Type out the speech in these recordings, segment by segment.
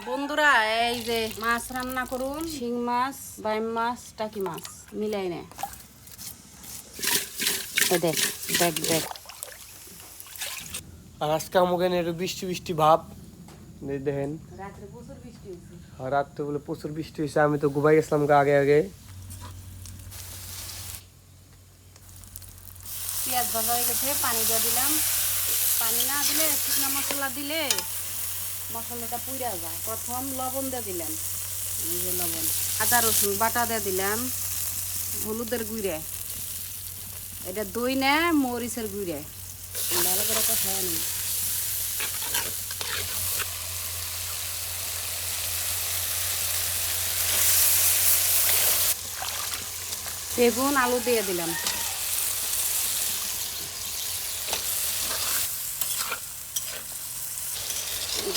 বন্ধুরা এই যে মাছ রান্না করুন, শিং মাছ, বাইম মাছ, টাকি মাছ মিলাই নে। দেখ দেখ দেখ। আর আজকে আমাকে একটু বৃষ্টি বৃষ্টি ভাব দেখেন। রাত্রে প্রচুর বৃষ্টি হয়েছে। রাত্রে বলে প্রচুর বৃষ্টি হয়েছে, আমি তো ঘুমাই গেছিলাম আগে আগে। পেঁয়াজ ভাজা হয়ে গেছে, পানি দিয়ে দিলাম। পানি না দিলে শুকনো মশলা দিলে মশলাটা পুড়ে যায়। প্রথম লবণ দিয়ে দিলাম, এই যে লবণ, আদা রসুন বাটা দিয়ে দিলাম, হলুদের গুঁড়ে, এটা দই না মরিচের গুঁড়ে, ভালো করে কষায় নিই। বেগুন আলু দিয়ে দিলাম।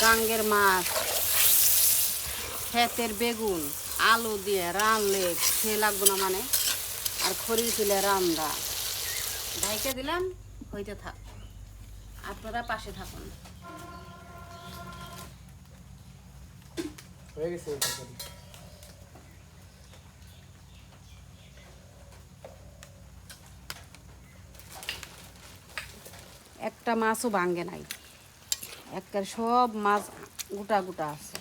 গাঙ্গের মাছ, ক্ষেতের বেগুন আলু দিয়ে রানলে খেয়ে লাগবো না মানে, আর খড়ি তুলে রান্না ঢাইকে দিলাম, হইতে থাক, আপনারা পাশে থাকুন। হয়ে গেছে। একটা মাছও ভাঙ্গে নাই, একটা সব মাছ গোটা গোটা আছে।